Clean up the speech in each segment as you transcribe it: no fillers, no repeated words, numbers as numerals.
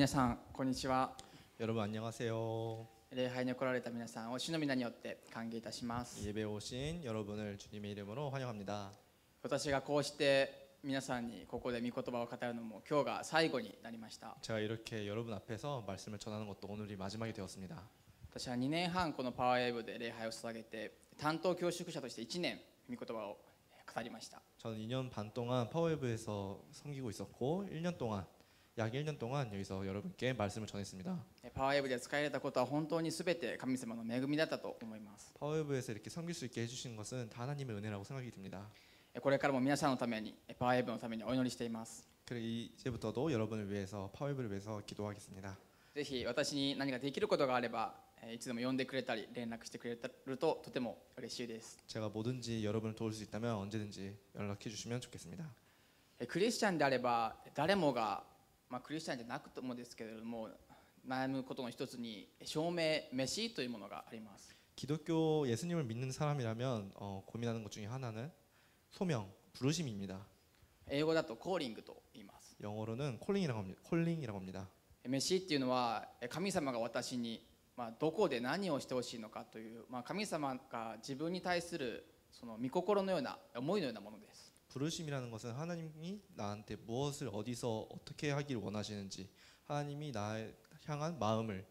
皆さんこんにちは。 여러분 안녕하세요. 礼拝に来られた皆さんを主の皆によって歓迎いたします。 예배에 오신 여러분을 주님의 이름으로 환영합니다. 私がこうして皆さんにここで御言葉を語るのも今日が最後になりました。 제가 이렇게 여러분 앞에서 말씀을 전하는 것도 오늘이 마지막이 되었습니다. 私は2年半このパワーウェーブで礼拝を捧げて担当教職者として1年御言葉を語りました。 저는 2년 반 동안 파워웨브에서 섬기고 있었고 1년 동안 약 1년 동안 여기서 여러분께 말씀을 전했습니다. パワーウェーブで使えられたことは本当に全て神様の恵みだったと思います。 파워웨브에서 이렇게 섬길 수 있게 해주신 것은 다 하나님의 은혜라고 생각이 듭니다. これからも皆さんのためにパワーウェーブのためにお祈りしています。 그리고 이제부터도 여러분을 위해서 파워웨브를 위해서 기도하겠습니다. ぜひ私に何かできることがあればいつでも呼んでくれたり連絡してくれるととても嬉しいです。 제가 뭐든지 여러분을 도울 수 있다면 언제든지 연락해 주시면 좋겠습니다. クリスチャンであれば誰もが、クリスチャンじゃなくてもですけれども悩むことの一つに証明飯というものがあります。 기독교 예수님을 믿는 사람이라면 고민하는 것 중에 하나는 소명, 부르심입니다. 英語だとコーリングと言います。 영어로는 콜링이라고 합니다. 飯っていうのは神様が私に、どこで何をしてほしいのかという、神様が自分に対するその御心のような思いのようなものです。 부르심이라는 것은 하나님이 나한테 무엇을 어디서 어떻게 하기를 원하시는지 하나님이 나에 향한 마음을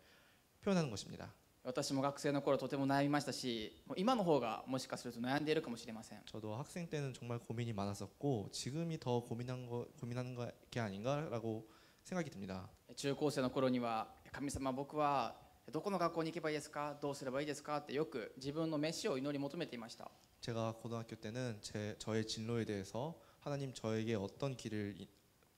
표현하는 것입니다. 私も学生の頃とても悩みましたし、今の方がもしかすると悩んでいるかもしれません。 저도 학생 때는 정말 고민이 많았었고 지금이 더 고민하는 게 아닌가라고 생각이 듭니다. 中高生の頃には神様僕はどこの学校に行けばいいですか、どうすればいいですかってよく自分の飯を祈り求めていました。 제가 고등학교 때는 저의 진로에 대해서 하나님 저에게 어떤 길을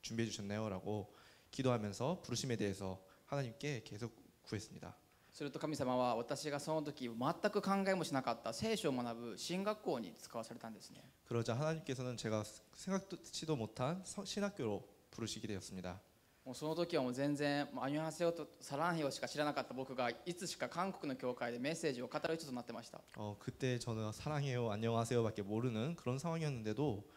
준비해 주셨나요? 라고 기도하면서 부르심에 대해서 하나님께 계속 구했습니다. すると神様は私がその時全く考えもしなかった聖書を学ぶ進学校に使わされたんですね。 그러자 하나님께서는 제가 생각지도 못한 신학교로 부르시게 되었습니다. もうその時はもう全然アニョンハセヨとサランヘヨしか知らなかった僕がいつしか韓国の教会でメッセージを語る人となってました。 그때 저는 사랑해요, 안녕하세요밖에 모르는 그런 상황이었는데도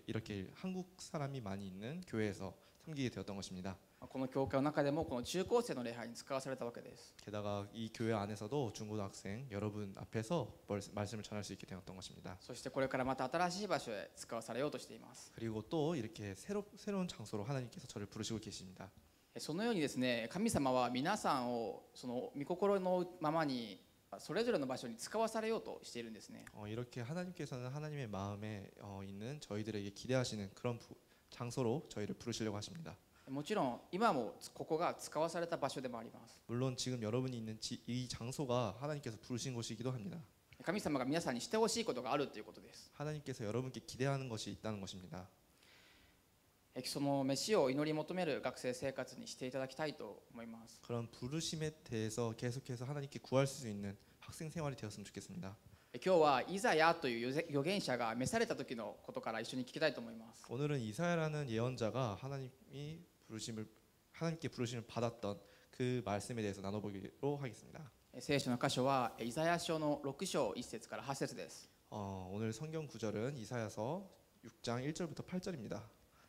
이렇게 한국 사람이 많이 있는 교회에서 섬기게 되었던 것입니다. この教会の中でもこの中高生の礼拝に使わされたわけです。 게다가 이 교회 안에서도 중고등학생 여러분 앞에서 말씀을 전할 수 있게 되었던 것입니다. そしてこれからまた新しい場所へ使わされようとしています。 그리고 또 이렇게 새로운 장소로 하나님께서 저를 부르시고 계십니다. そのようにですね、神様は皆さんをその御心のままにそれぞれの場所に使わされようとしているんですね。 이렇게 하나님께서는 하나님의 마음에 있는 저희들에게 기대하시는 그런 장소로 저희를 부르시려고 하십니다. もちろん今もここが使わされた場所でもあります。 물론 지금 여러분이 있는 이 장소가 하나님께서 부르신 곳이기도 합니다. 神様が皆さんにしてほしいことがあるということです。 하나님께서 여러분께 기대하는 것이 있다는 것입니다. その飯を祈り求める学生生活にしていただきたいと思います。 그런 부르심에 대해서 계속해서 하나님께 구할 수 있는 학생 생활이 되었으면 좋겠습니다. 今日はイザヤという預言者が召された時のことから一緒に聞きたいと思います。 오늘은 이사야라는 예언자가 하나님께 부르심을 받았던 그 말씀에 대해서 나눠보기로 하겠습니다. 聖書の箇所はイザヤ書の6章1節から8節です。 오늘 성경 구절은 이사야서 6장 1절부터 8절입니다.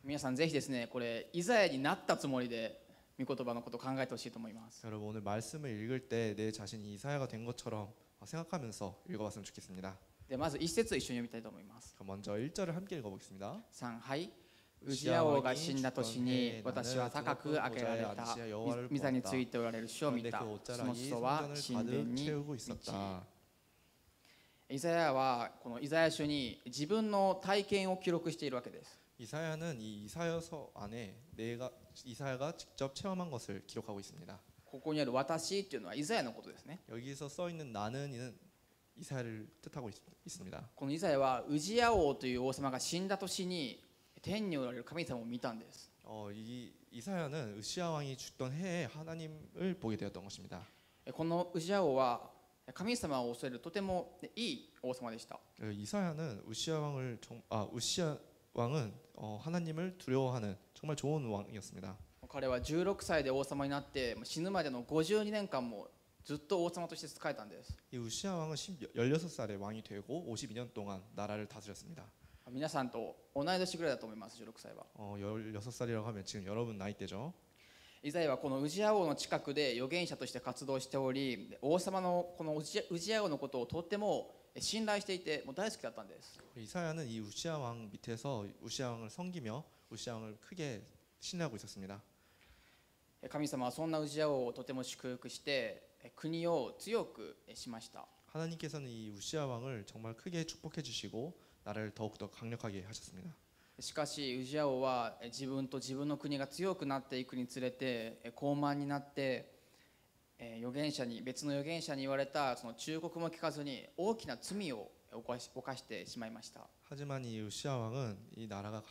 皆さんぜひですね、これイザヤになったつもりで御言葉のことを考えてほしいと思います。 여러분 오늘 말씀을 읽을 때 내 자신이 이사야가 된 것처럼 생각하면서 읽어봤으면 좋겠습니다. でまず1節一緒に読みたいと思います。 먼저 1절을 함께 읽어보겠습니다. 3、はい。ウジヤ王が死んだ年に私は高く上げられた御座についておられる主を見た。その人は神殿に満ち、イザヤはこのイザヤ書に自分の体験を記録しているわけです。 이사야는 이 이사야서 안에 이사야가 직접 체험한 것을 기록하고 있습니다. ここにある私っていうのはイザヤのことですね。 여기서 써 있는 나는이는 이사야를 뜻하고 있습니다. このイザヤはウジヤ王という王様が死んだ年に天におられる神様を見たんです。 이사야는 으시야 왕이 죽던 해에 하나님을 보게 되었던 것입니다. このウジヤ王は神様を恐れるとてもいい王様でした。 이사야는 으시야 왕은 하나님을 두려워하는 정말 좋은 왕이었습니다. 彼は16歳で王様になって死ぬまでの52年間もずっと王様として仕えたんです。 이 으시야 왕은 16살에 왕이 되고 52년 동안 나라를 다스렸습니다. 皆さんと同い年ぐらいだと思います。16歳は。 16살이라고 하면 지금 여러분 나이대죠. イザヤはこのウジヤ王の近くで預言者として活動しており、王様のこのウジヤ王のことをとっても信頼していて、もう大好きだったんです。 이사야는 이 우시아 왕 밑에서 우시아 왕을 섬기며 우시아 왕을 크게 신뢰하고 있었습니다. 神様はそんなウジヤ王をとても祝福して国を強くしました。 하나님께서는 이 우시아 왕을 정말 크게 축복해 주시고 나라를 더욱더 강력하게 하셨습니다. しかしウジヤ王は自分と自分の国が強くなっていくにつれて傲慢になって別の預言者に言われたその忠告も聞かずに大きな罪を犯してしまいました。 하지만 이 우시아 왕은 이 나라가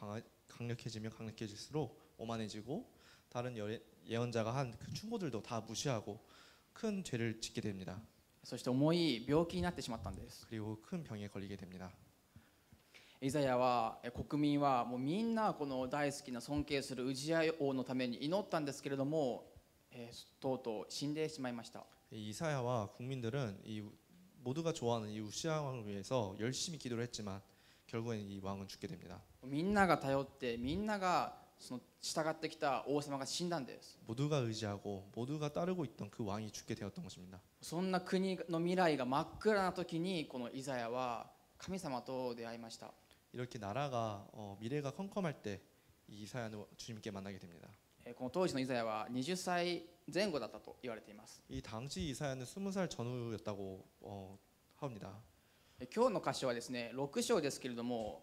강력해지면 강력해질수록 오만해지고 다른 예언자가 한 그 충고들도 다 무시하고 큰 죄를 짓게 됩니다. そして重い病気になってしまったんです。 그리고 큰 병에 걸리게 됩니다. イザヤは国民はもうみんなこの大好きな尊敬するウジヤ王のために祈ったんですけれども、とうとう死んでしまいました。 이사야와 국민들은 이 모두가 좋아하는 이 우시아 왕을 위해서 열심히 기도를 했지만 결국엔 이 왕은 죽게 됩니다. みんなが頼ってみんながその従ってきた王様が死んだんです。 모두가 의지하고 모두가 따르고 있던 그 왕이 죽게 되었던 것입니다. そんな国の未来が真っ暗な時にこのイザヤは神様と出会いました。 이렇게 나라가 미래가 컴컴할 때 이사야는 주님께 만나게 됩니다. この当時のイザヤは20歳前後だったと言われています。 이 당시 이사야는 20살 전후였다고 합니다. 今日の箇所はですね6章ですけれども、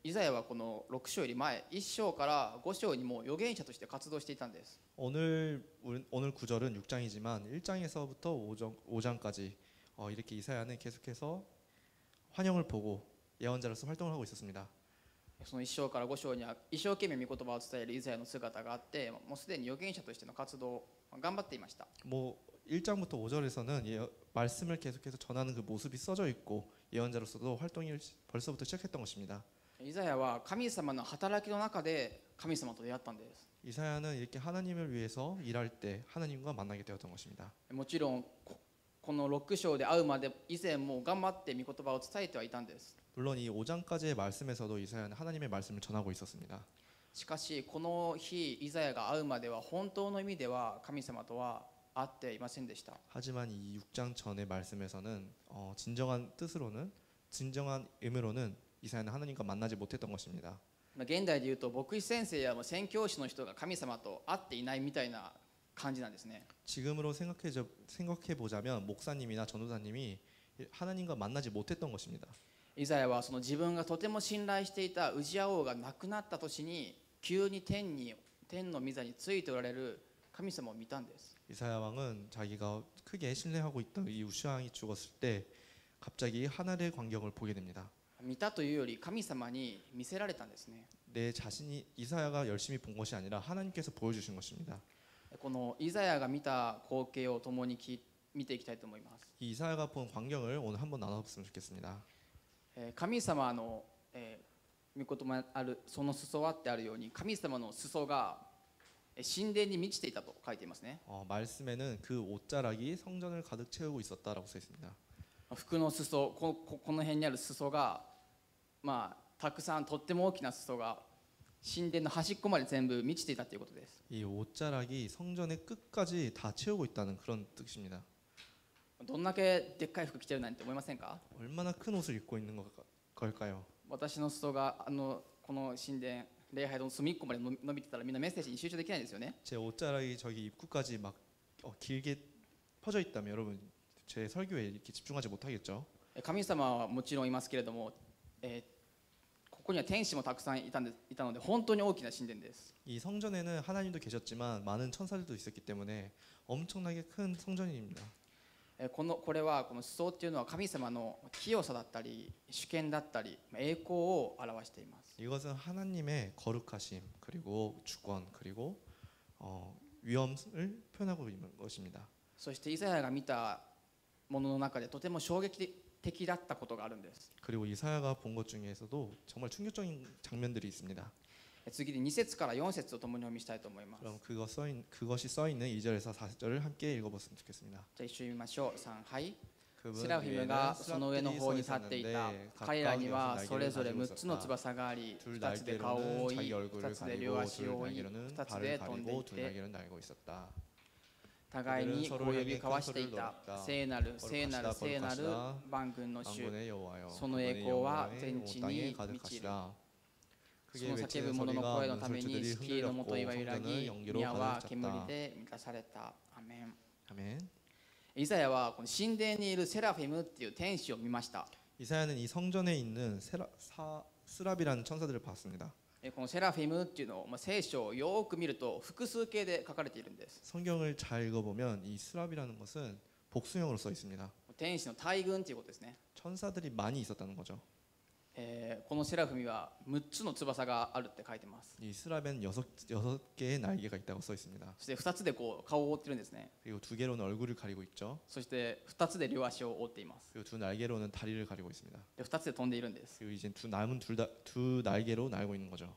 イザヤはこの6章より前1章から5章にも預言者として活動していたんです。 오늘 구절은 6장이지만 1장에서부터 5장까지 이렇게 이사야는 계속해서 환영을 보고 예언자로서 활동을 하고 있었습니다. その1章から5章には一生懸命御言葉を伝えるイザヤの姿があって、もうすでに預言者としての活動を頑張っていました。 뭐 1장부터 5절에서는 말씀을 계속해서 전하는 그 모습이 써져 있고 예언자로서도 활동을 벌써부터 시작했던 것입니다. イザヤは神様の働きの中で神様と出会ったんです。 이사야는 이렇게 하나님을 위해서 일할 때 하나님과 만나게 되었던 것입니다. もちろんこの6章で会うまで以前も頑張って御言葉を伝えてはいたんです。 물론 이 5장까지의 말씀에서도 이사야는 하나님의 말씀을 전하고 있었습니다. しかしこの日イザヤが会うまでは本当の意味では神様とは会っていませんでした。 하지만 이 6장 전의 말씀에서는 진정한 뜻으로는 진정한 의미로는 이사야는 하나님과 만나지 못했던 것입니다. 現代でいうと牧師先生や宣教師の人が神様と会っていないみたいな感じなんですね。 지금으로 생각해 보자면 목사님이나 전도사님이 하나님과 만나지 못했던 것입니다. イザヤはその自分がとても信頼していたウジヤ王が亡くなった年に急に天の御座についておられる神様を見たんです。 이사야 왕은 자기가 크게 신뢰하고 있던 이 우시아 왕이 죽었을 때 갑자기 하늘의 광경을 보게 됩니다. 見たというより神様に見せられたんですね。 내 자신이 이사야가 열심히 본 것이 아니라 하나님께서 보여주신 것입니다. このイザヤが見た光景を共に見ていきたいと思います。 이 이사야가 본 광경을 오늘 한번 나눠봤으면 좋겠습니다. 神様の御言葉あるその裾はってあるように神様の裾が神殿に満ちていたと書いていますね。 말씀에는 그 옷자락이 성전을 가득 채우고 있었다라고 써 있습니다. 服の裾この辺にある裾がたくさんとっても大きな裾が神殿の端っこまで全部満ちていたということです。 이 옷자락이 성전의 끝까지 다 채우고 있다는 그런 뜻입니다. どんだけでっかい服着てるなんて思いませんか？ 얼마나 큰 옷을 입고 있는 걸까요? 私の裾がこの神殿礼拝堂の隅っこまで伸びてたらみんなメッセージに集中できないですよね。 제 옷자락이 저기 입구까지 막 길게 퍼져 있다면 여러분 제 설교에 이렇게 집중하지 못하겠죠. 神様はもちろんいますけれども、ここには天使もたくさんいたので本当に大きな神殿です。 이 성전에는 하나님도 계셨지만 많은 천사들도 있었기 때문에 엄청나게 큰 성전입니다. これはこの裾っていうのは神様の清さだったり主権だったり栄光を表しています。 이것은 하나님의 거룩하심 그리고 주권 그리고 위엄을 표현하고 있는 것입니다. そしてイザヤが見たものの中でとても衝撃的だったことがあるんです。 그리고 이사야가 본 것 중에서도 정말 충격적인 장면들이 있습니다. 次に2節から4節を共にお読みしたいと思います。 그럼 그것이 써 있는 2절에서 4절을 함께 읽어봤으면 좋겠습니다. じゃあ一緒に見ましょう。3、はい。セラフィムがその上の方に立っていた。彼らにはそれぞれ6つの翼があり、2つで顔を覆い、2つで両足を覆い、2つで飛んでいて、互いにこう呼び交わしていた。聖なる聖なる聖なる万軍の主、その栄光は天地に満ちる。その叫ぶ者の声のために敷居のもといは揺らぎ、宮は煙で満たされた。アメン。アメン。イザヤはこの神殿にいるセラフィムっていう天使を見ました。 이사야는 이 성전에 있는 스랍이라는 천사들을 봤습니다. このセラフィムっていうのを聖書をよく見ると複数形で書かれているんです。 성경을 잘 읽어보면 이 스랍이라는 것은 복수형으로 써 있습니다. 天使の大群っていうことですね。 천사들이 많이 있었다는 거죠. このセラフィムは6つの翼があるって書いてます。 이 스랍엔 6개의 날개가 있다고 써 있습니다. そして2つでこう顔を覆ってるんですね。 그리고 2개로는 얼굴을 가리고 있죠. そして2つで両足を覆っています。 그리고 2 날개로는 다리를 가리고 있습니다. で2つで飛んでいるんです。 그리고 이제 남은 두 날개로 날고 있는 거죠.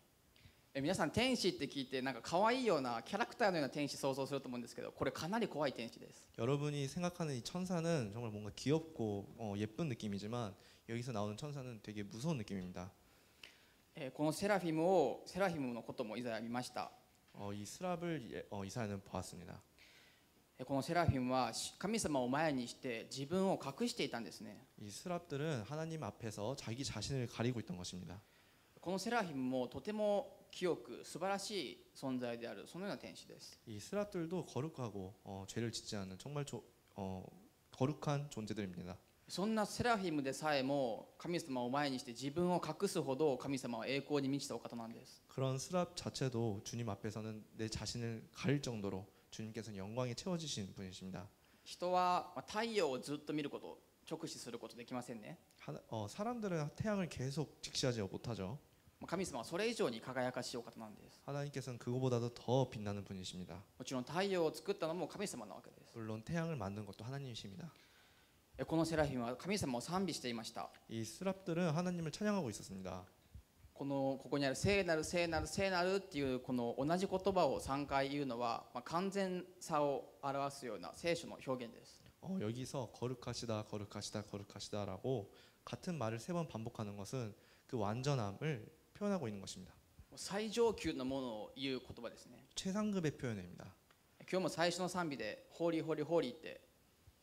皆さん天使って聞いてなんか可愛いようなキャラクターのような天使想像すると思うんですけど、これかなり怖い天使です。 여러분이 생각하는 이 천사는 정말 뭔가 귀엽고 예쁜 느낌이지만 여기서 나오는 천사는 되게 무서운 느낌입니다. このセラフィムのこともイザヤ見ました。 이 스랍을 이사야는 보았습니다. このセラフィムは神様を前にして自分を隠していたんですね。 이 스랍들은 하나님 앞에서 자기 자신을 가리고 있던 것입니다. このセラフィムもとても清く素晴らしい存在であるそのような天使です。 이 스랍들도 거룩하고 죄를 짓지 않는 정말 거룩한 존재들입니다. そんなセラフィムでさえも神様を前にして自分を隠すほど神様は栄光に満ちたお方なんです。 그런 스랍 자체도 주님 앞에서는 내 자신을 가릴 정도로 주님께서는 영광에 채워지신 분이십니다. 人は太陽をずっと見ること、直視することできませんね。 사람들은 태양을 계속 직시하지 못하죠. 神様はそれ以上に輝かしいお方なんです。 하나님께서는 그거보다도 더 빛나는 분이십니다. もちろん太陽を作ったのも神様なわけです。 물론 태양을 만든 것도 하나님이십니다. このセラフィムは神様を賛美していました。 이 스랍들은 하나님을 찬양하고 있었습니다. ここにある聖なる聖なる聖なるっていうこの同じ言葉を3回言うのは、完全さを表すような聖書の表現です。 여기서 거룩하시다 거룩하시다 거룩하시다라고 같은 말을 3번 반복하는 것은 그 완전함을 표현하고 있는 것입니다. 最上級のものを言う言葉ですね。 최상급의 표현입니다. 今日も最初の賛美でホーリーホーリーホーリーって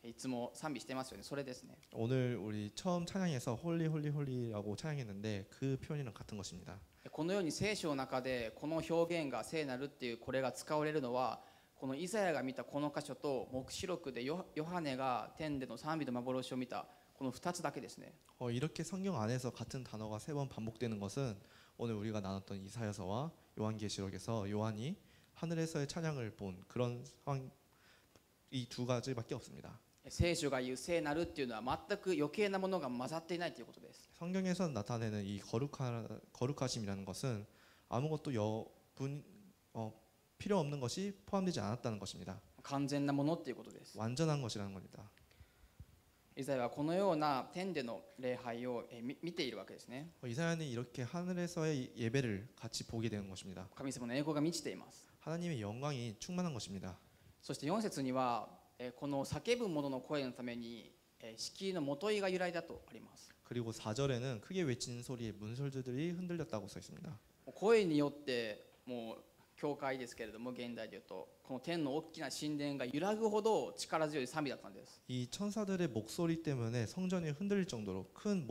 いつも賛美してますよね。それですね。 오늘 우리 처음 찬양에서 홀리 홀리 홀리라고 찬양했는데 그 표현이랑 같은 것입니다. このように聖書の中でこの表現が聖なるっていうこれが使われるのは、このイザヤが見たこの箇所と黙示録でヨハネが天での賛美と幻を見たこの2つだけですね。 이렇게 성경 안에서 같은 단어가 3번 반복되는 것은 오늘 우리가 나눴던 이사야서와 요한계시록에서 요한이 하늘에서의 찬양을 본 그런 상황, 이 두 가지밖에 없습니다. 聖書が言う聖なるっていうのは全く余計なものが混ざっていないということです。 성경에서 나타내는 이 거룩하심이라는 것은 아무것도 필요 없는 것이 포함되지 않았다는 것입니다. 完全なものっていうことです。 완전한 것이라는 겁니다. イザヤはこのような天での礼拝を見ているわけですね。 이사야는 이렇게 하늘에서의 예배를 같이 보게 되는 것입니다. 神様の栄光が満ちています。 하나님의 영광이 충만한 것입니다. そして4節にはこの叫ぶ者の声のために敷居の元いが揺らいだとあります。 그리고 4절에는 크게 외치는 소리에 문설주들이 흔들렸다고 써 있습니다. 声によってもう教会ですけれども現代でいうとこの天の大きな神殿が揺らぐほど力強い賛美だったんです。 이 천사들의 목소리 때문에 성전이 흔들릴 정도로 큰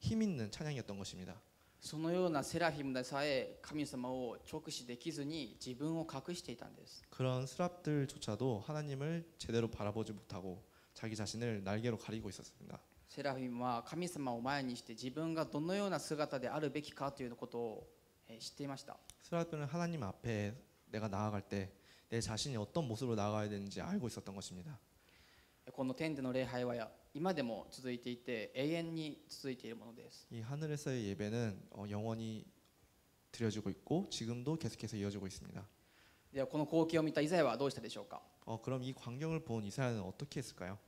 힘 있는 찬양이었던 것입니다. そのようなセラフィムでさえ神様を直視できずに自分を隠していたんです。 그런 스랍들조차도 하나님을 제대로 바라보지 못하고 자기 자신을 날개로 가리고 있었습니다. セラフィムは神様を前にして自分がどのような姿であるべきかということを知っていました。 스랍들은 하나님 앞에 내가 나아갈 때 내 자신이 어떤 모습으로 나아가야 되는지 알고 있었던 것입니다. この天での礼拝は今でも続いていて永遠に続いているものです。 이 하늘에서의 예배는 영원히 드려지고 있고 지금도 계속해서 이어지고 있습니다. ではこの光景を見たイザヤはどうしたでしょうか。 그럼 이 광경을 본 이사야는 어떻게 했을까요?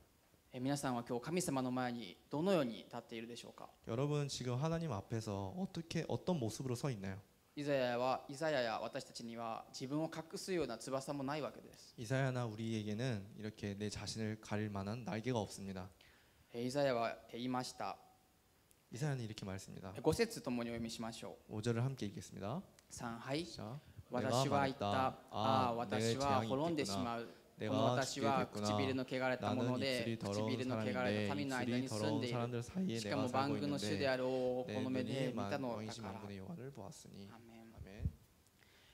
皆さんは今日神様の前にどのように立っているでしょうか。 여러분 지금 하나님 앞에서 어떤 모습으로 서 있나요? イザヤや私たちには自分を隠すような翼もないわけです。 이사야나 우리에게는 이렇게 내 자신을 가릴 만한 날개가 없습니다. イザヤは言いました。 이사야는 이렇게 말했습니다. 5節ともにお読みしましょう。 5절을 함께 읽겠습니다. 3、はい。 자, 私は言った。ああ、私は滅んでしまう。この私は唇の汚れたもので、唇の汚れた民の間に住んでいる。しかも万軍の主である王をこの目で見たのだから。アーメン。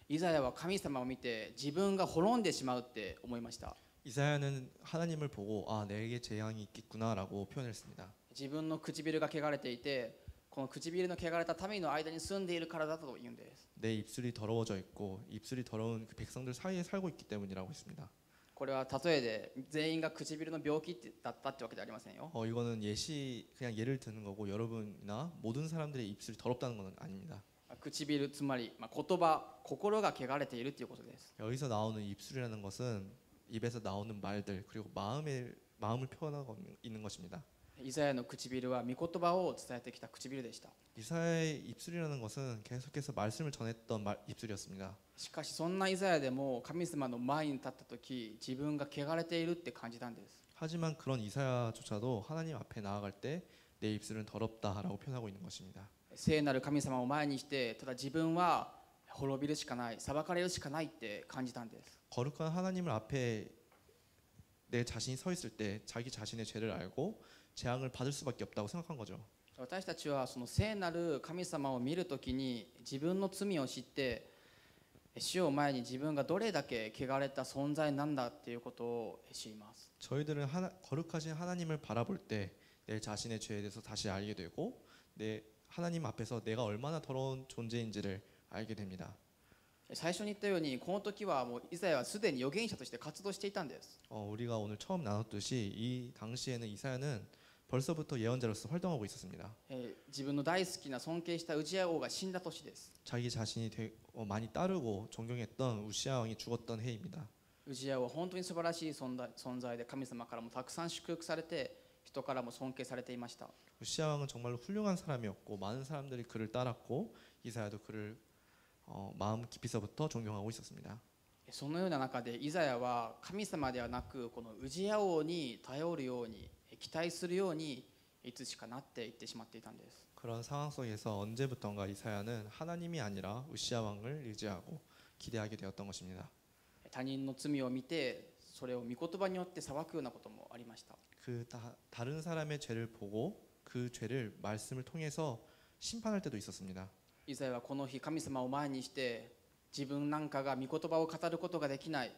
イザヤは神様を見て自分が滅んでしまうって思いました。 이사야는 하나님을 보고 아 내게 재앙이 있겠구나라고 표현했습니다. 自分の唇が汚れていて、この唇の汚れた民の間に住んでいるからだと言うんです。 내 입술이 더러워져 있고 입술이 더러운 그 백성들 사이에 살고 있기 때문이라고 했습니다. これは例えで全員が唇の病気だったってわけではありませんよ。 이거는 그냥 예를 드는 거고 여러분이나 모든 사람들의 입술이 더럽다는 건 아닙니다. 唇つまり言葉、心が汚れているということです。 여기서 나오는 입술이라는 것은 입에서 나오는 말들 그리고 마음을 표현하고 있는 것입니다. イザヤの唇は御言葉を伝えてきた唇でした。 이사야의 입술이라는 것은 계속해서 말씀을 전했던 입술이었습니다. しかしそんなイザヤでも神様の前に立った時、自分が汚れているって感じたんです。 하지만 그런 이사야조차도 하나님 앞에 나아갈 때 내 입술은 더럽다라고 표현하고 있는 것입니다. 聖なる神様を前にして、ただ自分は滅びるしかない、裁かれるしかないって感じたんです。 거룩한 하나님을 앞에 내 자신이 서 있을 때 자기 자신의 죄를 알고 재앙을 받을 수밖에 없다고 생각한 거죠. 私たちはその聖なる神様を見るときに自分の罪を知って、主を前に自分がどれだけ汚れた存在なんだっていうことを知ります。 저희들은 거룩하신 하나님을 바라볼 때 내 자신의 죄에 대해서 다시 알게 되고 내 하나님 앞에서 내가 얼마나 더러운 존재인지를 알게 됩니다. 最初に言ったようにこの時はもうイザヤはすでに預言者として活動していたんです。 우리가 오늘 처음 나눴듯이 이 당시에는 이사야는 벌써부터 예언자로서 활동하고 있었습니다. 自分の大好きな尊敬したウジヤ王が死んだ年です。 자기 자신이 많이 따르고 존경했던 우시야 왕이 죽었던 해입니다. ウジヤ王は本当に素晴らしい存在で神様からもたくさん祝福されて人からも尊敬されていました。 우시야 왕은 정말로 훌륭한 사람이었고 많은 사람들이 그를 따랐고 이사야도 그를 마음 깊이서부터 존경하고 있었습니다. そのような中でイザヤは神様ではなくこのウジヤ王に頼るように期待するようにいつしかなっていってしまっていたんです。 그런 상황 속에서 언제부턴가 이사야는 하나님이 아니라 우시야 왕을 의지하고 기대하게 되었던 것입니다. 他人の罪を見てそれを御言葉によって裁くようなこともありました。 다른 사람의 죄를 보고 그 죄를 말씀을 통해서 심판할 때도 있었습니다. イザヤはこの日神様を前にして自分なんかが御言葉を語ることができない、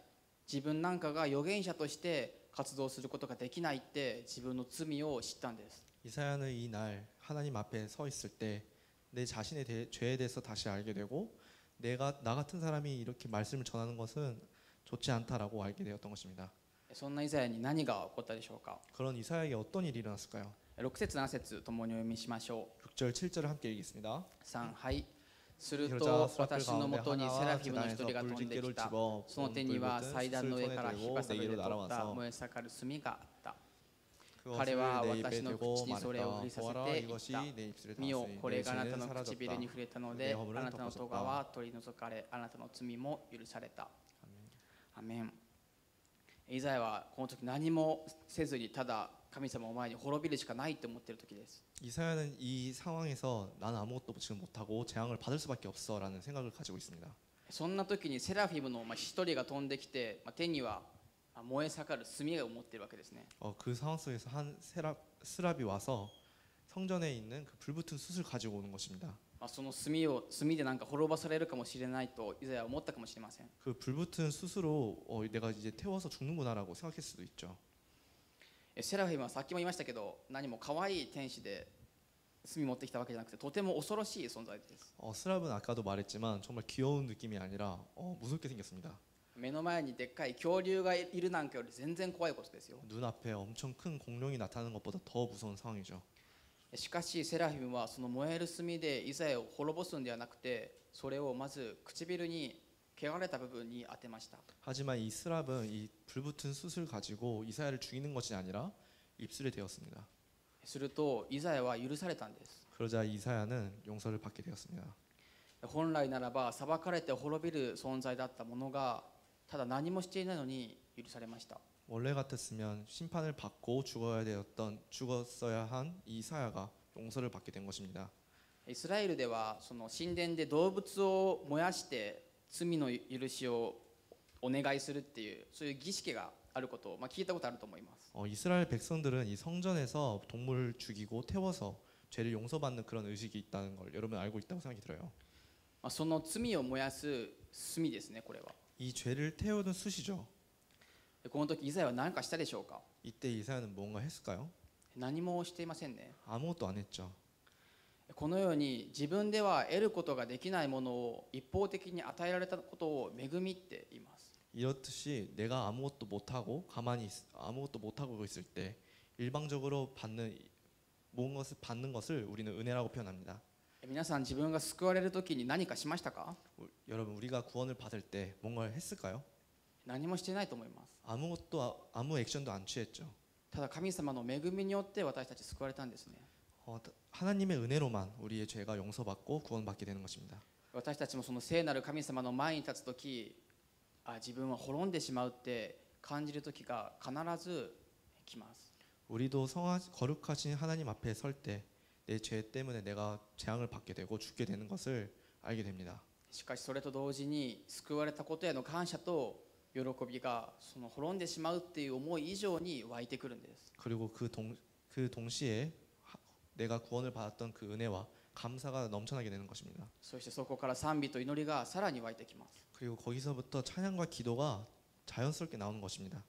自分なんかが預言者として活動することができないって自分の罪を知ったんです。 이사야는 이날 하나님 앞에 서 있을 때 내 자신의 죄에 대해서 다시 알게 되고 나 같은 사람이 이렇게 말씀을 전하는 것은 좋지 않다라고 알게 되었던 것입니다. そんなイザヤに何が起こったでしょうか。 그런 이사야에게 어떤 일이 일어났을까요? 6節7節ともにお読みしましょう。 6절 7절을 함께 읽겠습니다. 3、はい。すると私のもとにセラフィムの一人が飛んできた。その手には祭壇の上から火ばさみで取った燃え盛る炭があった。彼は私の口にそれを振りさせて言った。見よ、これがあなたの唇に触れたので、あなたの咎は取り除かれ、あなたの罪も許された。アメン。イザヤはこの時何もせずにただ神様を前に滅びるしかないと思っている時です。 이사야는 이 상황에서 나는 아무것도 지금 못하고 재앙을 받을 수밖에 없어라는 생각을 가지고 있습니다. そんな時にセラフィムの一人が飛んできて、手には燃え盛る炭を持っているわけですね。 그 상황 속에서 한 스랍이 와서 성전에 있는 그 불붙은 숯을 가지고 오는 것입니다. その炭でなんか滅ばされるかもしれないとイザヤは思ったかもしれません。 그 불붙은 숯으로 내가 이제 태워서 죽는구나라고 생각했을 수도 있죠. セラフィムはさっきも言いましたけど、何も可愛い天使で炭持ってきたわけじゃなくて、とても恐ろしい存在です。 스랍은 아까도 말했지만 정말 귀여운 느낌이 아니라 무섭게 생겼습니다. 目の前にでっかい恐竜がいるなんかより全然怖いことですよ。 눈앞에 엄청 큰 공룡이 나타나는 것보다 더 무서운 상황이죠. しかしセラフィムはその燃える炭でイザヤを滅ぼすんではなくて、それをまず唇に汚れた部分に当てました。 하지만 이 스랍은 이 불붙은 숯을 가지고 이사야를 죽이는 것이 아니라 입술에 대었습니다. するとイザヤは許されたんです。 그러자 이사야는 용서를 받게 되었습니다. 本来ならば裁かれて滅びる存在だったものがただ何もしていないのに許されました。 원래 같았으면 심판을 받고 죽었어야 한 이사야가 용서를 받게 된 것입니다. イスラエルではその神殿で動物を燃やして罪の許しをお願いするっていうそういう儀式があることを聞いたことあると思います。 이스라엘 백성들은 이 성전에서 동물을 죽이고 태워서 죄를 용서받는 그런 의식이 있다는 걸 여러분 알고 있다고 생각이 들어요. その罪を燃やす炭ですね、これは。 이 죄를 태우는 숯이죠. この時イザヤは何かしたでしょうか。 이때 이사야는 뭔가 했을까요? 何もしていませんね。 아무것도 안 했죠. このように自分では得ることができないものを一方的に与えられたことを恵みって言います。 이렇듯이 내가 아무것도 못하고 아무것도 못하고 있을 때 일방적으로 받는 것을 우리는 은혜라고 표현합니다. 皆さん自分が救われる時に何かしましたか。 여러분 우리가 구원을 받을 때 뭔가를 했을까요? 何もしてないと思います。 아무 액션도 안 취했죠. ただ神様の恵みによって私たち救われたんですね。 하나님의 은혜로만 우리의 죄가 용서받고 구원받게 되는 것입니다. 私たちもその聖なる神様の前に立つ時、自分は滅んでしまうって感じる時が必ず来ます。 우리도 거룩하신 하나님 앞에 설 때 내 죄 때문에 내가 재앙을 받게 되고 죽게 되는 것을 알게 됩니다. しかしそれと同時に救われたことへの感謝と喜びがその滅んでしまうっていう思い以上に湧いてくるんです。 그리고 그 동시에 내가 구원을 받았던 그 은혜와 감사가 넘쳐나게 되는 것입니다. そしてそこから賛美と祈りがさらに湧いてきます。 그리고 거기서부터 찬양과 기도가 자연스럽게 나오는 것입니다.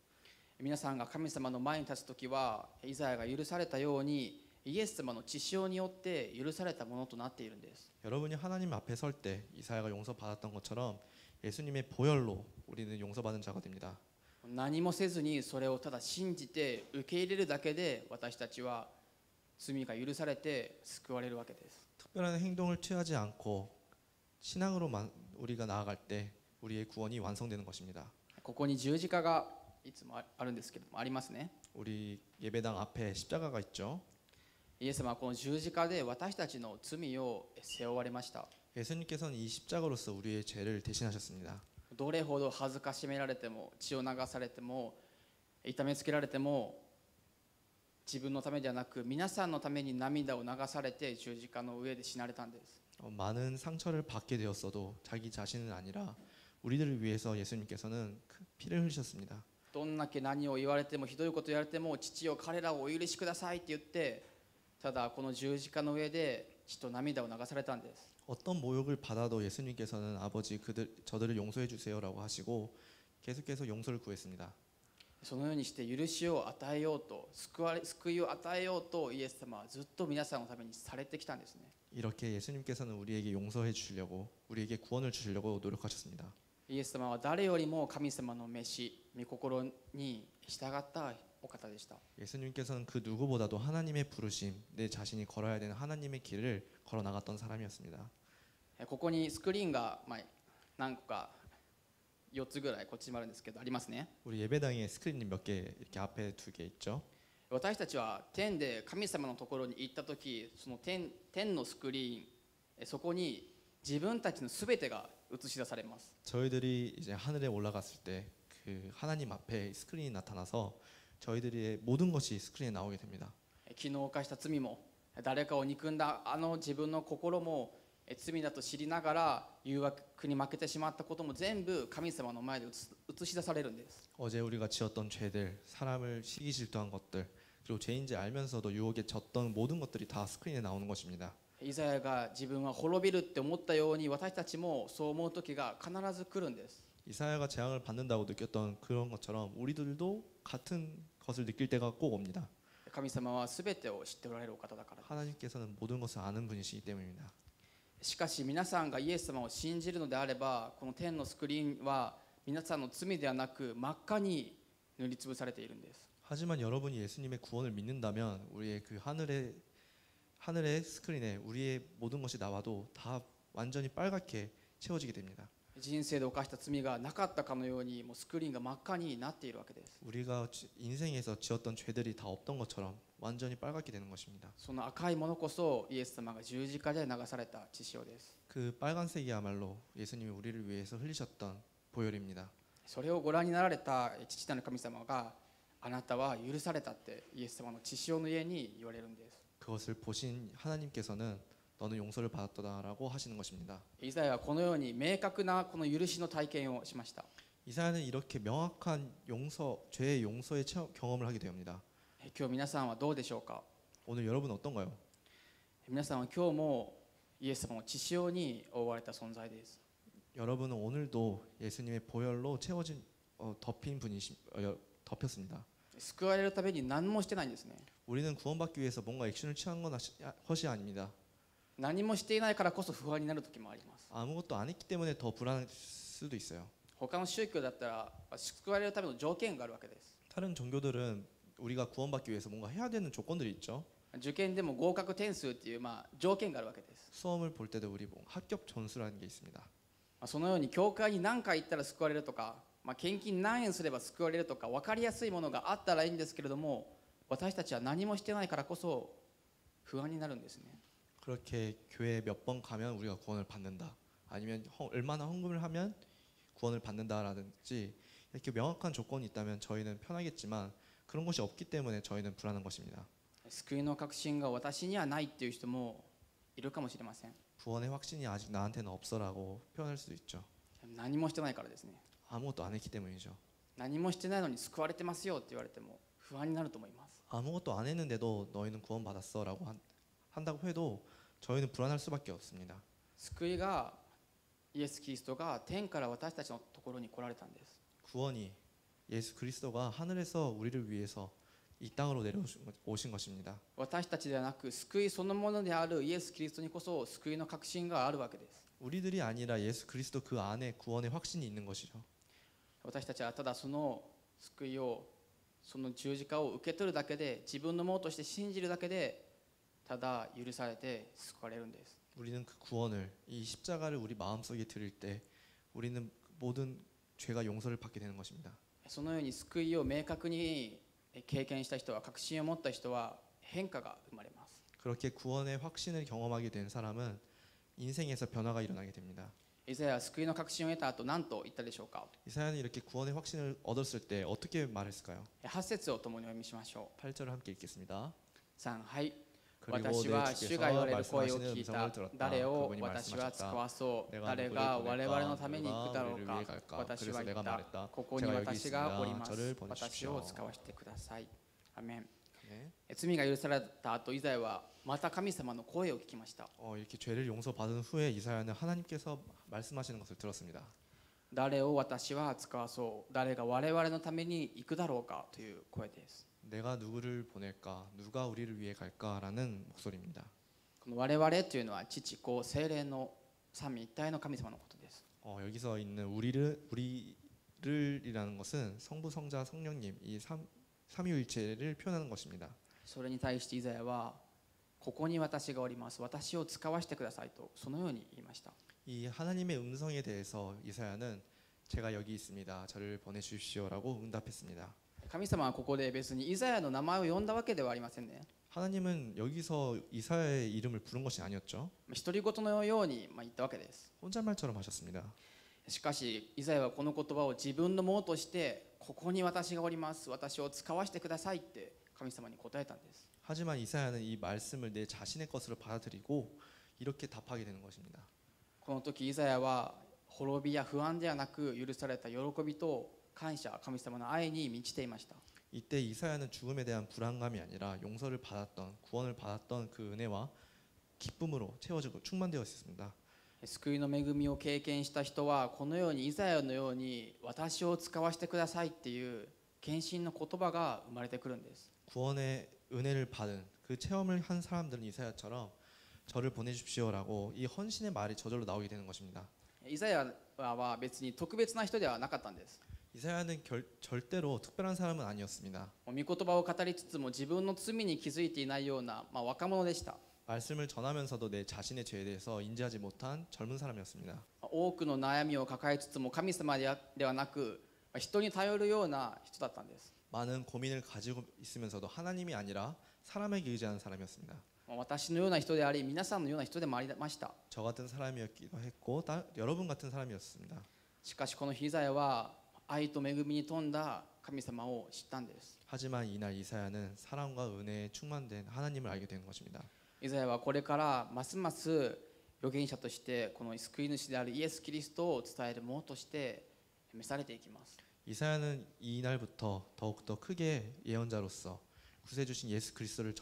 皆さんが神様の前に立つ時はイザヤが許されたようにイエス様の血潮によって許されたものとなっているんです。 여러분이 하나님 앞에 설 때 이사야가 용서받았던 것처럼 예수님의 보혈로 우리는 용서받은 자가 됩니다. 何もせずにそれをただ信じて受け入れるだけで私たちは罪が許されて救われるわけです。 특별한 행동을 취하지 않고 신앙으로만 우리가 나아갈 때 우리의 구원이 완성되는 것입니다. ここに十字架がいつもあるんですけどもありますね。 우리 예배당 앞에 십자가가 있죠. イエス様はこの十字架で私たちの罪を背負われました。 예수님께서는 이 십자가로서 우리의 죄를 대신하셨습니다. どれほど恥ずかしめられても血を流されても痛めつけられても自分のためではなく皆さんのために涙を流されて十字架の上で死なれたんです。 많은 상처를 받게 되었어도 자기 자신은 아니라 우리들을 위해서 예수님께서는 피를 흘리셨습니다. どんだけ何を言われてもひどいこと言われても父よ彼らをお許しくださいって言ってただこの十字架の上で血と涙を流されたんです。 어떤 모욕을 받아도 예수님께서는 아버지 저들을 용서해 주세요라고 하시고 계속해서 용서를 구했습니다. そのようにして許しを与えようと救いを与えようとイエス様はずっと皆さんのためにされてきたんですね。 이렇게 예수님께서는 우리에게 용서해 주시려고 우리에게 구원을 주시려고 노력하셨습니다. イエス様は誰よりも神様の召し御心に従ったお方でした。 예수님께서는 그 누구보다도 하나님의 부르심, 내 자신이 걸어야 되는 하나님의 길을 걸어 나갔던 사람이었습니다. ここにスクリーンが何個か4つぐらいこっちにもあるんですけどありますね。 우리 예배당에 스크린이 몇 개 이렇게 앞에 2개 있죠. 私たちは天で神様のところに行った時その天のスクリーンそこに自分たちのすべてが映し出されます。 저희들이 이제 하늘에 올라갔을 때 그 하나님 앞에 스크린이 나타나서 저희들의 모든 것이 스크린에 나오게 됩니다. 昨日犯した罪も誰かを憎んだ自分の心も罪だと知りながら誘惑に負けてしまったことも全部神様の前で映し出されるんです。 어제 우리가 지었던 죄들, 사람을 시기 질투한 것들, 그리고 죄인지 알면서도 유혹에 졌던 모든 것들이 다 스크린에 나오는 것입니다. イザヤが自分は滅びるって思ったように私たちもそう思う時が必ず来るんです。 이사야가 재앙을 받는다고 느꼈던 그런 것처럼 우리들도 같은 것을 느낄 때가 꼭 옵니다. 神様はすべてを知っておられるお方だから。 하나님께서는 모든 것을 아는 분이시기 때문입니다. しかし皆さんがイエス様を信じるのであればこの天のスクリーンは皆さんの罪ではなく真っ赤に塗りつぶされているんです。 하지만 여러분이 예수님의 구원을 믿는다면 우리의 그 하늘의 스크린에 우리의 모든 것이 나와도 다 완전히 빨갛게 채워지게 됩니다. 人生で犯した罪がなかったかのようにもうスクリーンが真っ赤になっているわけです。 우리가 인생에서 지었던 죄들이 다 없던 것처럼 완전히 빨갛게 되는 것입니다. その赤いものこそイエス様が十字架で流された血潮です。 그 빨간색이야말로 예수님이 우리를 위해서 흘리셨던 보혈입니다. それをご覧になられた父なる神様があなたは許されたってイエス様の血潮の家に言われるんです。 그것을 보신 하나님께서는 너는 용서를 받았다라고 하시는 것입니다. イザヤはこのように明確なこの許しの体験をしました。 이사야는 이렇게 명확한 용서, 죄의 용서의 경험을 하게 됩니다. 今日皆さんはどうでしょうか。 오늘 여러분 어떤가요? 皆さんは今日もイエス様の血潮に覆われた存在です。 여러분은 오늘도 예수님의 보혈로 채워진 덮였습니다. 救われるために何もしてないんですね。 우리는 구원받기 위해서 뭔가 액션을 취한 것이 아닙니다. 何もしていないからこそ不安になる時もあります。 아무것도 안 했기 때문에 더 불안할 수도 있어요. 他の宗教だったら救われるための条件があるわけです。 다른 종교들은 우리가 구원받기 위해서 뭔가 해야 되는 조건들이 있죠. 受験でも合格点数っていう条件があるわけです。 수험을 볼 때도 우리 합격 점수라는 게 있습니다. そのように教会に何回行ったら救われるとか、献金何円すれば救われるとか分かりやすいものがあったらいいんですけれども、私たちは何もしてないからこそ不安になるんですね。 그렇게 교회 몇 번 가면 우리가 구원을 받는다, 아니면 얼마나 헌금을 하면 구원을 받는다라든지 이렇게 명확한 조건이 있다면 저희는 편하겠지만 그런 것이 없기 때문에 저희는 불안한 것입니다. 救いの確信が私にはないっていう人もいるかもしれません。 구원의 확신이 아직 나한테는 없어라고 표현할 수도 있죠. 何もしてないからですね。 아무것도 안 했기 때문이죠. 何もしてないのに救われてますよって言われても不安になると思います。 아무것도 안 했는데도 너희는 구원받았어라고 한다고 해도 저희는 불안할 수밖에 없습니다. 救いがイエス・キリストが天から私たちのところに来られたんです。 구원이 예수 그리스도가 하늘에서 우리를 위해서 이 땅으로 내려오신 것입니다. 私たちではなく救いそのものであるイエス・キリストにこそ救いの確信があるわけです。 우리들이 아니라 예수 그리스도 그 안에 구원의 확신이 있는 것이죠. 私たちはただその救いを、その十字架を受け取るだけで、自分のものとして信じるだけでただ許されて救われるんです。 우리는 그 구원을, 이 십자가를 우리 마음속에 드릴 때 우리는 모든 죄가 용서를 받게 되는 것입니다. そのように救いを明確に経験した人は、確信を持った人は変化が生まれます。 그렇게 구원의 확신을 경험하게 된 사람은 인생에서 변화가 일어나게 됩니다. イザヤは救いの確信を得た後何と言ったでしょうか。 이사야는 이렇게 구원의 확신을 얻었을 때 어떻게 말했을까요? 8節を共にお読みしましょう。 8절을 함께 읽겠습니다. 3、はい。 그리고 私は主が言われる声を聞 말씀하시는 いた。 음성을 들었다. 誰を 그분이 私は使 말씀하셨다. わそう。 내가 誰 누구를 が我々の 보낼까? ために行くだろう 누가 か 우리를 위해 갈까? 私は 그래서 言 내가 った。 말했다. ここに 제가 여기 私がおり 있습니다. ます。 저를 私を 보내주십시오. 使わせてください。アメン。 네. 罪が許された後、イザヤはまた神様の声を聞きました。 이렇게 죄를 용서받은 후에 이사야는 하나님께서 말씀하시는 것을 들었습니다. 誰を私は使わそう。誰が我々のために行くだろうかという声です。 내가 누구를 보낼까? 누가 우리를 위해 갈까라는 목소리입니다. この我々というのは父子聖霊の三位一体の神様のことです。 여기서 있는 우리를이라는 것은 성부, 성자, 성령님 이 삼위일체를 표현하는 것입니다. それに対してイザヤは、ここに私がおります。私を使わせてくださいとそのように言いました。 이 하나님의 음성에 대해서 이사야는 제가 여기 있습니다. 저를 보내주십시오라고 응답했습니다. 神様はここで別にイザヤの名前を呼んだわけではありませんね。 하나님은 여기서 이사야의 이름을 부른 것이 아니었죠. 独り言のように言ったわけです。 혼잣말처럼 하셨습니다. しかしイザヤはこの言葉を自分のものとして、ここに私がおります。私を使わせてくださいって神様に答えたんです。 하지만 이사야는 이 말씀을 내 자신의 것으로 받아들이고 이렇게 답하게 되는 것입니다. この時イザヤは滅びや不安ではなく、許された喜びと感謝、神様の愛に満ちていました。 이때 이사야는 죽음에 대한 불안감이 아니라 용서를 받았던, 구원을 받았던 그 은혜와 기쁨으로 채워지고 충만되어 있습니다. 救いの恵みを経験した人は、このようにイザヤのように私を使わせてくださいっていう献身の言葉が生まれてくるんです。 구원의 은혜를 받은 그 체험을 한 사람들은 이사야처럼 저를 보내주십시오라고 이 헌신의 말이 저절로 나오게 되는 것입니다. イザヤは別に特別な人ではなかったんです。 이사야는 절대로 특별한 사람은 아니었습니다. 御言葉を語りつつも自分の罪に気づいていないような、若者でした。 말씀을 전하면서도 내 자신의 죄에 대해서 인지하지 못한 젊은 사람이었습니다. 多くの悩みを抱えつつも神様ではなく、人に頼るような人だったんです。 많은 고민을 가지고 있으면서도 하나님이 아니라 사람에게 의지하는 사람이었습니다. 私のような人であり、皆さんのような人でもありました。 저 같은 사람이었기도 했고 여러분 같은 사람이었습니다. しかしこのイザヤは愛と恵みに富んだ神様を知ったんです。 하지만 이날 이사야는 사랑과 은혜에 충만된 하나님을 알게 된 것입니다. イザヤはこれからますます預言者としてこの救い主であるイエス・キリストを伝える者として召されていきます。 이사야는 이날부터 더욱더 크게 예언자로서 구세주신 예수 그리스도를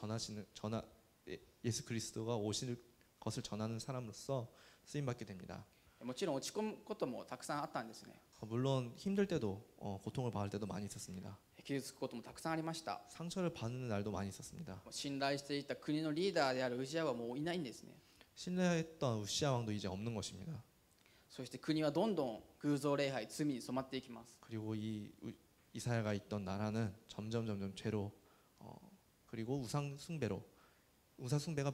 예수 그리스도가 오실 것을 전하는 사람으로서 쓰임 받게 됩니다. もちろん落ち込むこともたくさんあったんですね。 물론 힘들 때도 고통을 받을 때도 많이 있었습니다. 傷つくこともたくさんありました。 상처를 받는 날도 많이 있었습니다. 信頼していた国のリーダーであるウジヤはもういないんですね。 신뢰했던 우시아 왕도 이제 없는 것입니다. そして国はどんどん偶像礼拝、罪に染まっていきます。 그리고 이사야가 있던 나라는 점점 죄로 그리고 우상 숭배가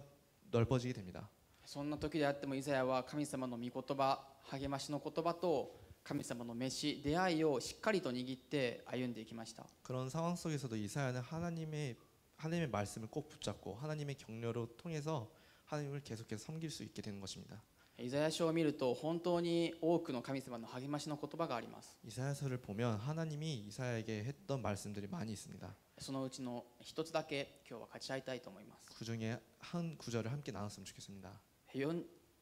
넓어지게 됩니다. そんな時であってもイザヤは神様の御言葉、励ましの言葉と神様の召し、出会いをしっかりと握って歩んでいきました。 그런 상황 속에서도 이사야는 하나님의 말씀을 꼭 붙잡고 하나님의 격려로 통해서 하나님을 계속해서 섬길 수 있게 되는 것입니다. イザヤ書を見ると本当に多くの神様の励ましの言葉があります。 이사야서를 보면 하나님이 이사야에게 했던 말씀들이 많이 있습니다. そのうちの一つだけ今日は勝ち合いたいと思います。 그 중에 한 구절을 함께 나눴으면 좋겠습니다.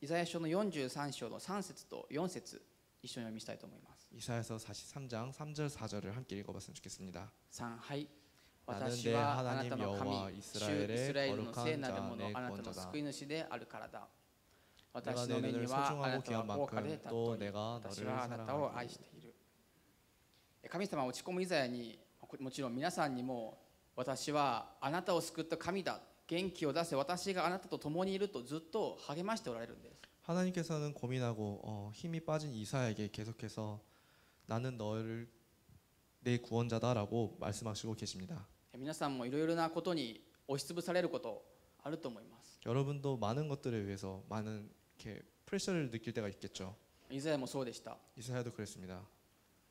イザヤ書の43章の3節と4節一緒に読みしたいと思います。 이사야서 43장 3절 4절을 함께 읽어봤으면 좋겠습니다. 3、はい。 나는 私 내 はあな 하나님 たの神、 여호와 主イス 이스라엘의 ラエルの聖 거룩한 なるも 자 の、 내 あなたの 구원자다. 救い主であるからだ。 내가 私 내 の目に 눈을 はあ 소중하고 なたは 귀한 高価で 만큼 尊 또 い。 내가 私 너를 はあなたを愛 사랑하기. している。神様は落ち込むイザヤに、もちろん皆さんにも、私はあなたを救った神だ、元気を出せ、私があなたと共にいるとずっと励ましておられるんです。 하나님께서는 고민하고 힘이 빠진 이사야에게 계속해서 나는 너를 내 구원자다라고 말씀하시고 계십니다. 皆さんもいろいろなことに押しつぶされることあると思います。 여러분도 많은 것들에 의해서 많은 이렇게 프레셔를 느낄 때가 있겠죠. イザヤもそうでした。 이사야도 그랬습니다.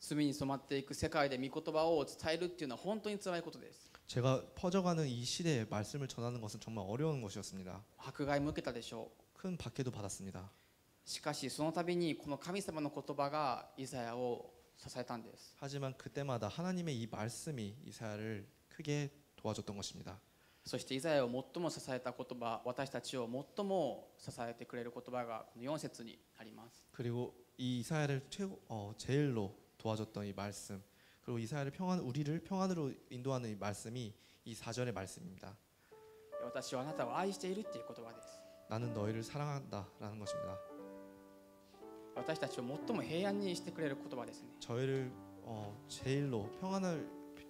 罪に染まっていく世界で御言葉を伝えるっていうのは本当に辛いことです。 제가 퍼져가는 이 시대에 말씀을 전하는 것은 정말 어려운 것이었습니다. 迫害も受けたでしょ 큰 박해도 받았습니다. う。しかしその度にこの神様の言葉がイザヤを支えたんです。 하지만 그때마다 하나님의 이 말씀이 이사야를 크게 도와줬던 것입니다. そしてイザヤを最も支えた言葉、私たちを最も支えてくれる言葉がこの4節にあります。 그리고 이 이사야를 제일로 도와줬던 이 말씀, 그리고 우리를 평안으로 인도하는 이 말씀이 이 4절의 말씀입니다. 私はあなたを愛しているっていう言葉です。 나는 너희를 사랑한다라는 것입니다. 私たちを最も平安にしてくれる言葉ですね。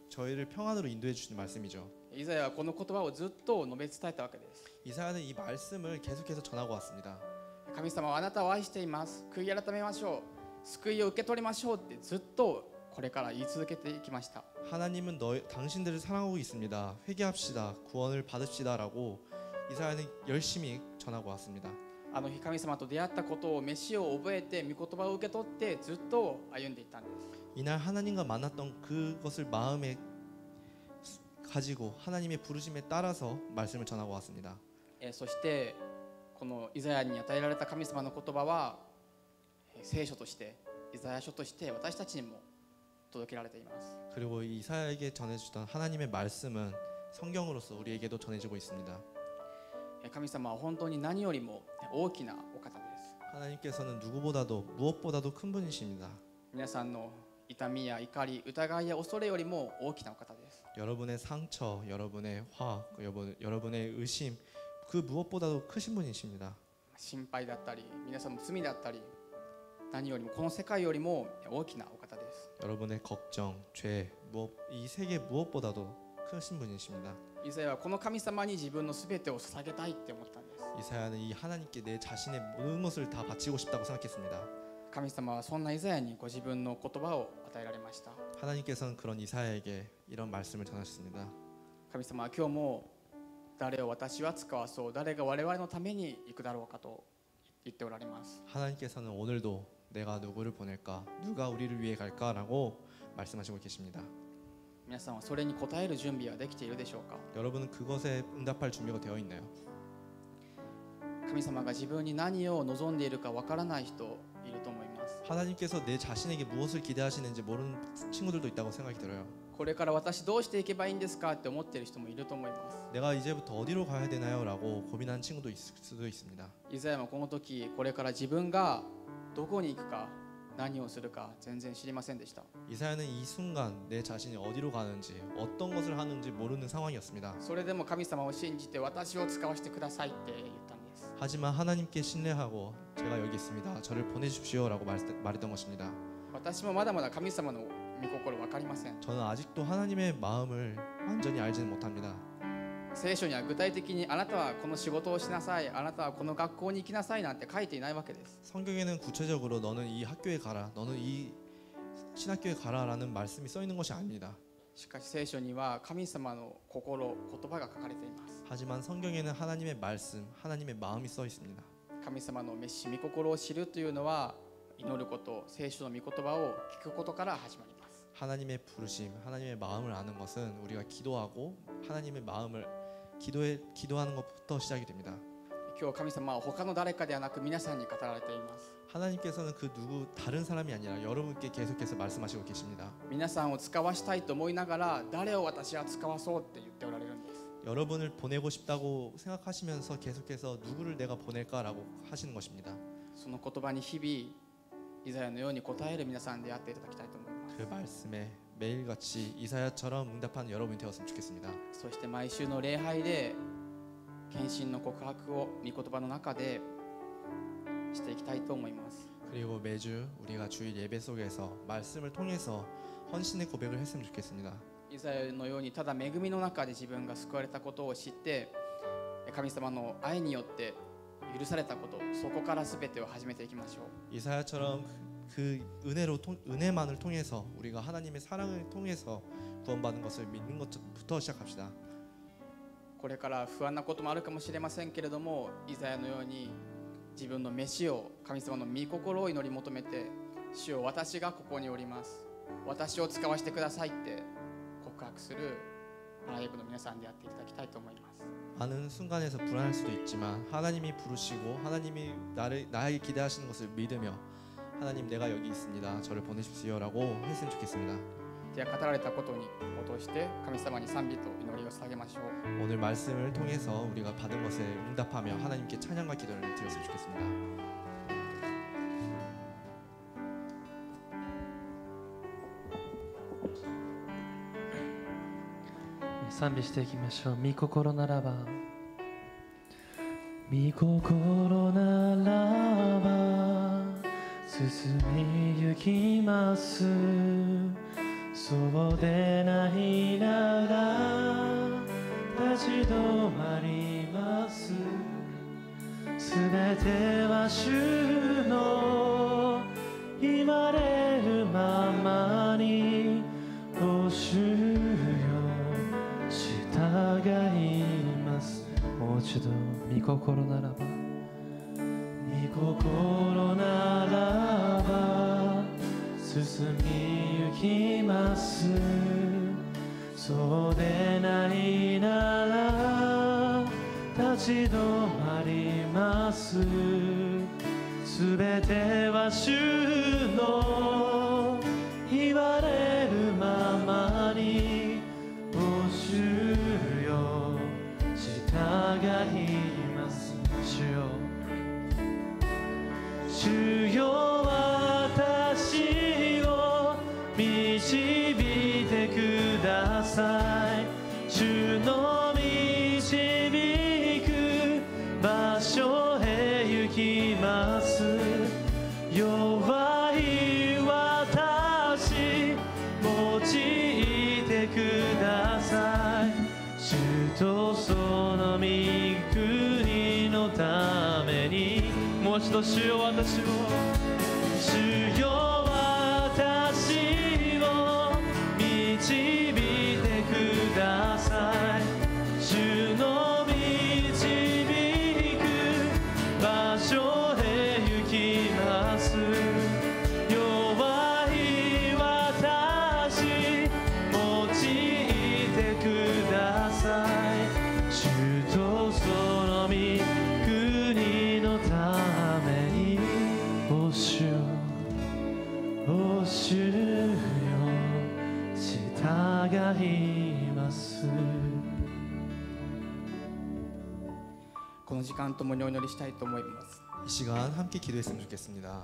저희를 평안으로 인도해 주시는 말씀이죠. イザヤはこの言葉をずっと述べ伝えたわけです。 이사야는 이 말씀을 계속해서 전하고 왔습니다. 神様はあなたを愛しています。悔い改めましょう。救いを受け取りましょうってずっとこれから言い続けていきました。 하나님은 당신들을 사랑하고 있습니다. 회개합시다. 구원을 받읍시다라고 이사야는 열심히 전하고 왔습니다. あの日神様と出会ったことを、飯を覚えて御言葉を受け取ってずっと歩んでいったんです。 이날 하나님과 만났던 그것을 마음에 가지고 하나님의 부르심에 따라서 말씀을 전하고 왔습니다. そしてこのイザヤに与えられた神様の言葉は聖書としてイザヤ書として私たちにも届けられています。 그리고 이사야에게 전해주던 하나님의 말씀은 성경으로서 우리에게도 전해지고 있습니다. 神様は本当に何よりも大きなお方です。 하나님께서는 무엇보다도 큰 분이십니다. 皆さんの痛みや怒り、疑いや恐れよりも大きなお方です。 여러분의 상처, 여러분의 화, 여러분의 의심, 그 무엇보다도 크신 분이십니다. 心配だったり、皆さんの罪だったり、何よりもこの世界よりも大きなお方です。 여러분의 걱정, 죄, 이 세계 무엇보다도 크신 분이십니다. イザヤはこの神様に自分のすべてを捧げたいって思ったんです。 이사야는 이 하나님께 내 자신의 모든 것을 다 바치고 싶다고 생각했습니다. 神様はそんなイザヤにご自分の言葉を与えられました。 하나님께서는 그런 이사야에게 이런 말씀을 전하셨습니다. 神様は今日も誰を私は使わそう、誰が我々のために行くだろうかと言っておられます。 하나님께서는 오늘도 내가 누구를 보낼까, 누가 우리를 위해 갈까라고 말씀하시고 계십니다. 皆さんはそれに応える準備はできているでしょうか。 여러분은 그것에 응답할 준비가 되어 있나요? 神様が自分に何を望んでいるかわからない人いると思います。 하나님께서 내 자신에게 무엇을 기대하시는지 모르는 친구들도 있다고 생각이 들어요. これから私どうしていけばいいんですかって思っている人もいると思います。 내가 이제부터 어디로 가야 되나요?라고 고민하는 친구도 있을 수도 있습니다. イザヤもこの時これから自分がどこに行くか何をするか全然知りませんでした。 이사야는 이 순간 내 자신이 어디로 가는지 어떤 것을 하는지 모르는 상황이었습니다. それでも神様を信じて私を使わせてくださいって言ったんです。 하지만 하나님께 신뢰하고 제가 여기 있습니다. 저를 보내주십시오라고 말했던 것입니다. 私もまだまだ神様の御心分かりません。 저는 아직도 하나님의 마음을 완전히 알지는 못합니다. 聖書には具体的にあなたはこの仕事をしなさい、あなたはこの学校に行きなさいなんて書いていないわけです。 성경에는 구체적으로 너는 이 학교에 가라, 너는 이 신학교에 가라라는 말씀이 써 있는 것이 아닙니다. しかし聖書には神様の心、言葉が書かれています。 하지만 성경에는 하나님의 말씀, 하나님의 마음이 써 있습니다. 神様の召し御心を知るというのは祈ること、聖書の御言葉を聞くことから始まります。 하나님의 부르심, 하나님의 마음을 아는 것은 우리가 기도하고 하나님의 마음을 기도하는 것부터 시작이 됩니다. 今日神様は他の誰かではなく皆さんに語られています。 하나님께서는 그 누구 다른 사람이 아니라 여러분께 계속해서 말씀하시고 계십니다. 皆さんを使わしたいと思いながら誰を私は使わそうって言っておられるんです。 여러분을 보내고 싶다고 생각하시면서 계속해서 누구를 내가 보낼까라고 하시는 것입니다. その言葉に日々イザヤのように答える皆さんであっていただきたいと思います。 그 말씀에 매일같이 이사야처럼 응답하는 여러분이 되었으면 좋겠습니다. そして毎週の礼拝で献身の告白を御言葉の中でしていきたいと思います。 그리고 매주 우리가 주일 예배 속에서 말씀을 통해서 헌신의 고백을 했으면 좋겠습니다. イザヤのようにただ恵みの中で自分が救われたことを知って神様の愛によって許されたこと、そこから全てを始めていきましょう。 이사야처럼 그 은혜만을 통해서 우리가 하나님의 사랑을 통해서 구원받는 것을 믿는 것부터 시작합시다. これから不安なこともあるかもしれませんけれども、イザヤのように自分の飯を神様の御心を祈り求めて、主よ私がここにおります、私を使わせてくださいって告白するライブの皆さんでやっていただきたいと思います。 많은 순간에서 불안할 수도 있지만 하나님이 부르시고 하나님이 나에게 기대하시는 것을 믿으며 하나님 내가 여기 있습니다. 저를 보내십시오라고 했으면 좋겠습니다. では語られたことに応答して神様に賛美と祈りを捧げましょう。 오늘 말씀을 통해서 우리가 받은 것에 응답하며 하나님께 찬양과 기도를 드렸으면 좋겠습니다. 賛美していきましょう。御心ならば、御心ならば進み行きます。そうでないなら立ち止まります。すべては主の言われるままに、お主よ従います。もう一度、御心ならば、御心ならば進み行きます。そうでないなら立ち止まります。すべては主の言われるままに、お主よ従います。主よ、主よ私を導いてください。主の導く場所へ行きます。弱い私用いてください。主とその御国のために、もう一度主よ私を、主よ私を導いてください。主の導く場所へ行きます。弱い私用いてください。主とその御国のために、おお主よ従います。この時間ともにお祈りしたいと思います。이 시간 함께 기도했으면 좋겠습니다.